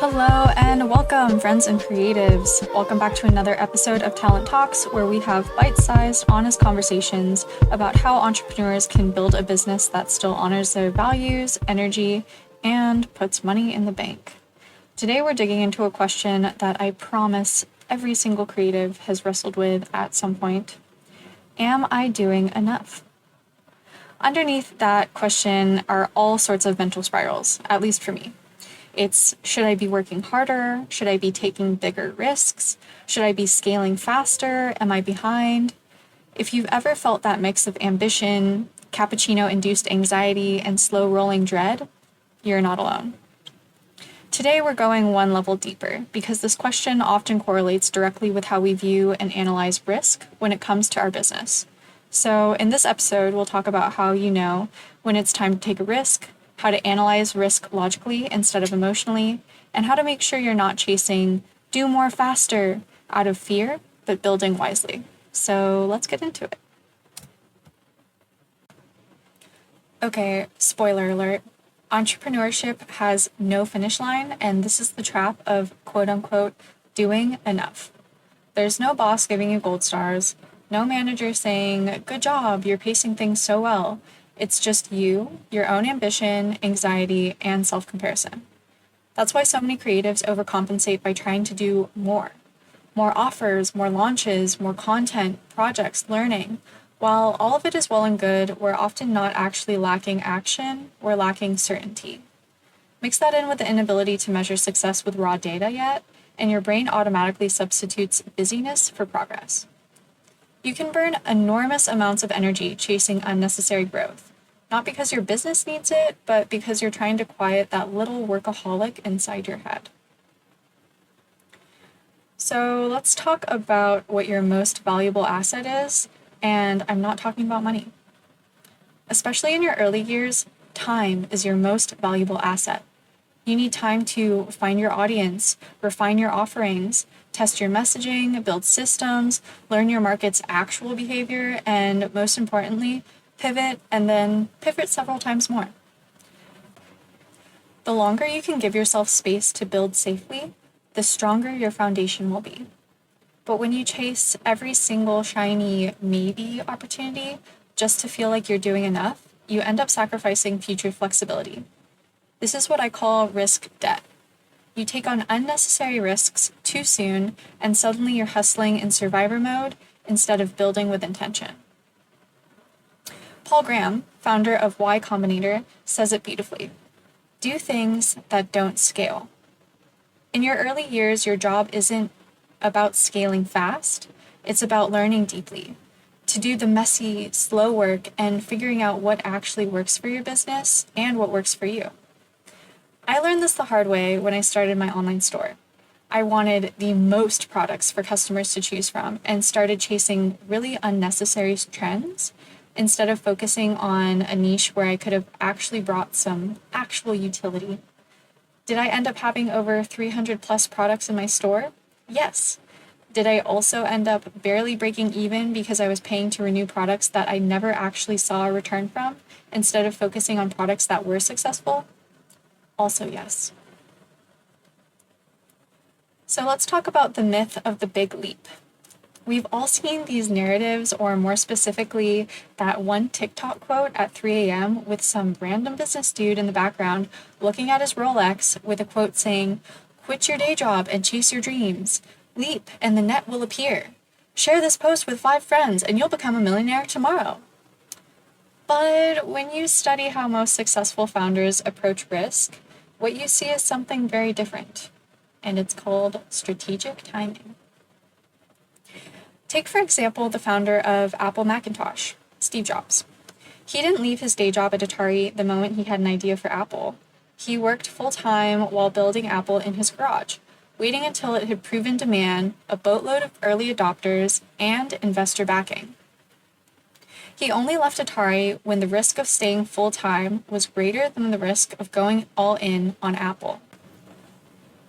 Hello and welcome, friends and creatives. Welcome back to another episode of Talent Talks, where we have bite-sized, honest conversations about how entrepreneurs can build a business that still honors their values, energy, and puts money in the bank. Today, we're digging into a question that I promise every single creative has wrestled with at some point. Am I doing enough? Underneath that question are all sorts of mental spirals, at least for me. It's, should I be working harder? Should I be taking bigger risks? Should I be scaling faster? Am I behind? If you've ever felt that mix of ambition, cappuccino-induced anxiety, and slow-rolling dread, you're not alone. Today we're going one level deeper, because this question often correlates directly with how we view and analyze risk when it comes to our business. So in this episode, we'll talk about how you know when it's time to take a risk, how to analyze risk logically instead of emotionally, and how to make sure you're not chasing do more faster out of fear, but building wisely. So let's get into it. Okay, spoiler alert. Entrepreneurship has no finish line, and this is the trap of quote unquote doing enough. There's no boss giving you gold stars, no manager saying, good job, you're pacing things so well. It's just you, your own ambition, anxiety, and self-comparison. That's why so many creatives overcompensate by trying to do more. More offers, more launches, more content, projects, learning. While all of it is well and good, we're often not actually lacking action, we're lacking certainty. Mix that in with the inability to measure success with raw data yet, and your brain automatically substitutes busyness for progress. You can burn enormous amounts of energy chasing unnecessary growth, not because your business needs it, but because you're trying to quiet that little workaholic inside your head. So let's talk about what your most valuable asset is, and I'm not talking about money. Especially in your early years, time is your most valuable asset. You need time to find your audience, refine your offerings, test your messaging, build systems, learn your market's actual behavior, and most importantly, pivot and then pivot several times more. The longer you can give yourself space to build safely, the stronger your foundation will be. But when you chase every single shiny maybe opportunity just to feel like you're doing enough, you end up sacrificing future flexibility. This is what I call risk debt. You take on unnecessary risks too soon, and suddenly you're hustling in survivor mode instead of building with intention. Paul Graham, founder of Y Combinator, says it beautifully. Do things that don't scale. In your early years, your job isn't about scaling fast, it's about learning deeply. To do the messy, slow work and figuring out what actually works for your business and what works for you. I learned this the hard way when I started my online store. I wanted the most products for customers to choose from and started chasing really unnecessary trends instead of focusing on a niche where I could have actually brought some actual utility. Did I end up having over 300 plus products in my store? Yes. Did I also end up barely breaking even because I was paying to renew products that I never actually saw a return from instead of focusing on products that were successful? Also, yes. So let's talk about the myth of the big leap. We've all seen these narratives, or more specifically, that one TikTok quote at 3 a.m. with some random business dude in the background looking at his Rolex with a quote saying, "Quit your day job and chase your dreams. Leap and the net will appear. Share this post with 5 friends and you'll become a millionaire tomorrow." But when you study how most successful founders approach risk, what you see is something very different, and it's called strategic timing. Take, for example, the founder of Apple Macintosh, Steve Jobs. He didn't leave his day job at Atari the moment he had an idea for Apple. He worked full-time while building Apple in his garage, waiting until it had proven demand, a boatload of early adopters, and investor backing. He only left Atari when the risk of staying full-time was greater than the risk of going all in on Apple.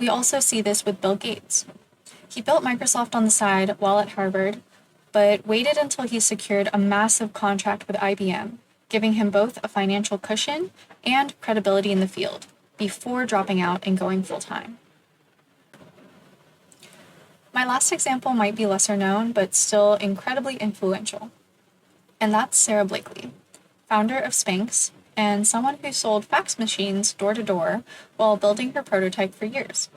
We also see this with Bill Gates. He built Microsoft on the side while at Harvard, but waited until he secured a massive contract with IBM, giving him both a financial cushion and credibility in the field, before dropping out and going full-time. My last example might be lesser known, but still incredibly influential. And that's Sarah Blakely, founder of Spanx, and someone who sold fax machines door to door while building her prototype for years.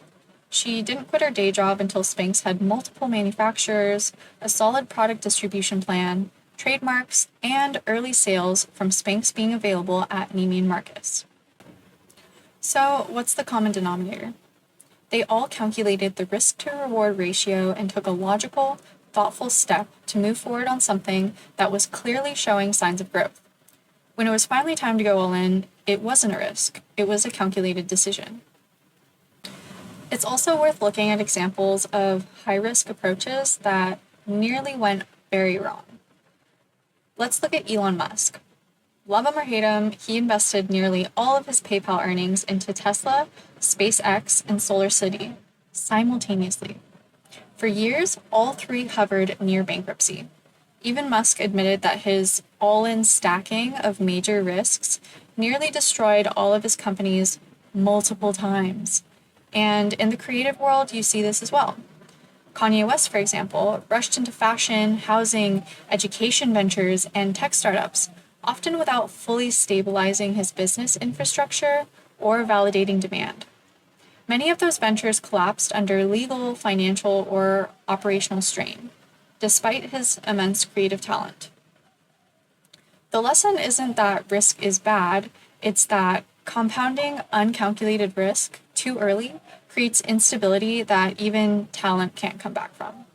She didn't quit her day job until Spanx had multiple manufacturers, a solid product distribution plan, trademarks, and early sales from Spanx being available at Neiman Marcus. So, what's the common denominator? They all calculated the risk to reward ratio and took a logical, thoughtful step to move forward on something that was clearly showing signs of growth. When it was finally time to go all in, it wasn't a risk, it was a calculated decision. It's also worth looking at examples of high-risk approaches that nearly went very wrong. Let's look at Elon Musk. Love him or hate him, he invested nearly all of his PayPal earnings into Tesla, SpaceX, and SolarCity simultaneously. For years, all three hovered near bankruptcy. Even Musk admitted that his all-in stacking of major risks nearly destroyed all of his companies multiple times. And in the creative world, you see this as well. Kanye West, for example, rushed into fashion, housing, education ventures, and tech startups, often without fully stabilizing his business infrastructure or validating demand. Many of those ventures collapsed under legal, financial, or operational strain, despite his immense creative talent. The lesson isn't that risk is bad, it's that compounding uncalculated risk too early creates instability that even talent can't come back from.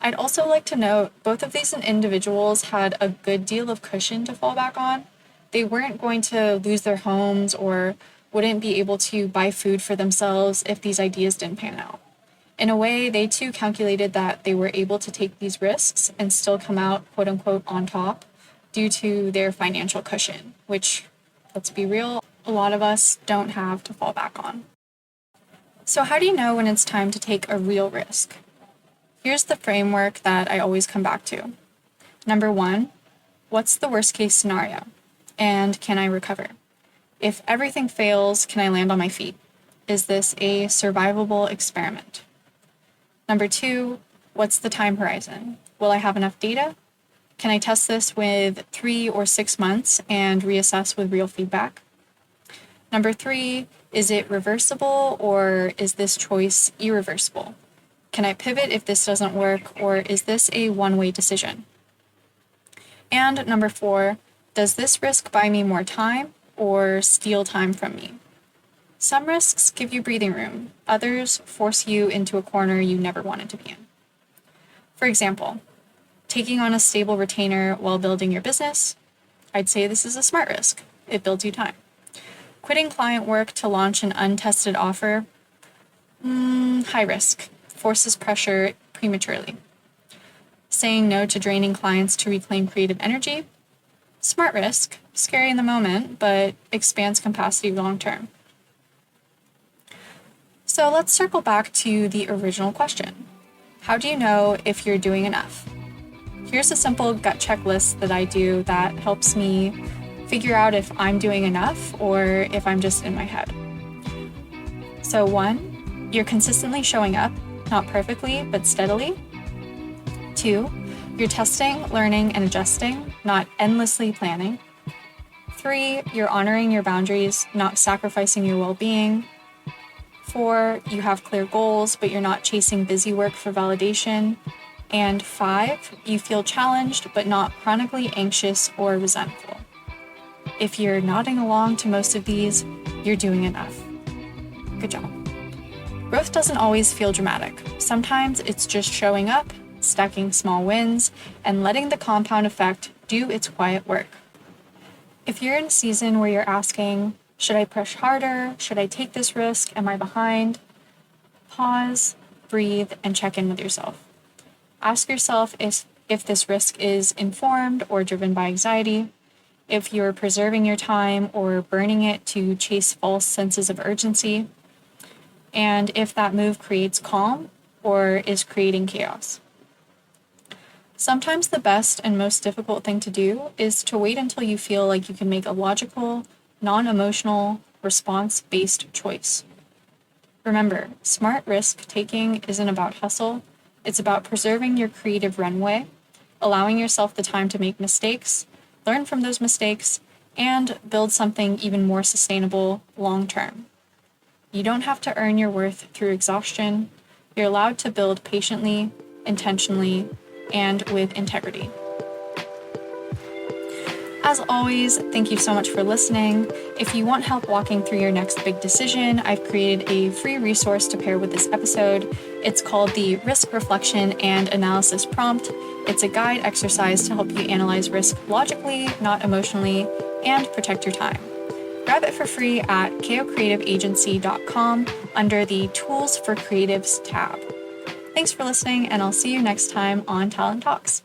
I'd also like to note both of these individuals had a good deal of cushion to fall back on. They weren't going to lose their homes or wouldn't be able to buy food for themselves if these ideas didn't pan out. In a way, they too calculated that they were able to take these risks and still come out, quote unquote, on top due to their financial cushion, which, let's be real, a lot of us don't have to fall back on. So how do you know when it's time to take a real risk? Here's the framework that I always come back to. Number one, what's the worst case scenario? And can I recover? If everything fails, can I land on my feet? Is this a survivable experiment? Number two, what's the time horizon? Will I have enough data? Can I test this with 3 or 6 months and reassess with real feedback? Number three, is it reversible or is this choice irreversible? Can I pivot if this doesn't work, or is this a one-way decision? And number four, does this risk buy me more time or steal time from me? Some risks give you breathing room, others force you into a corner you never wanted to be in. For example, taking on a stable retainer while building your business, I'd say this is a smart risk. It builds you time. Quitting client work to launch an untested offer, high risk, forces pressure prematurely. Saying no to draining clients to reclaim creative energy, smart risk, scary in the moment, but expands capacity long term. So let's circle back to the original question. How do you know if you're doing enough? Here's a simple gut checklist that I do that helps me figure out if I'm doing enough or if I'm just in my head. So 1, you're consistently showing up, not perfectly, but steadily. 2, you're testing, learning, and adjusting, not endlessly planning. 3, you're honoring your boundaries, not sacrificing your well-being. 4, you have clear goals, but you're not chasing busy work for validation. And 5, you feel challenged, but not chronically anxious or resentful. If you're nodding along to most of these, you're doing enough. Good job. Growth doesn't always feel dramatic. Sometimes it's just showing up, stacking small wins, and letting the compound effect do its quiet work. If you're in a season where you're asking, should I push harder? Should I take this risk? Am I behind? Pause, breathe, and check in with yourself. Ask yourself if this risk is informed or driven by anxiety, if you're preserving your time or burning it to chase false senses of urgency, and if that move creates calm or is creating chaos. Sometimes the best and most difficult thing to do is to wait until you feel like you can make a logical, non-emotional, response-based choice. Remember, smart risk-taking isn't about hustle, It's about preserving your creative runway, allowing yourself the time to make mistakes, learn from those mistakes, and build something even more sustainable long term. You don't have to earn your worth through exhaustion. You're allowed to build patiently, intentionally, and with integrity. As always, thank you so much for listening. If you want help walking through your next big decision, I've created a free resource to pair with this episode. It's called the Risk Reflection and Analysis Prompt. It's a guide exercise to help you analyze risk logically, not emotionally, and protect your time. Grab it for free at kocreativeagency.com under the Tools for Creatives tab. Thanks for listening, and I'll see you next time on Talent Talks.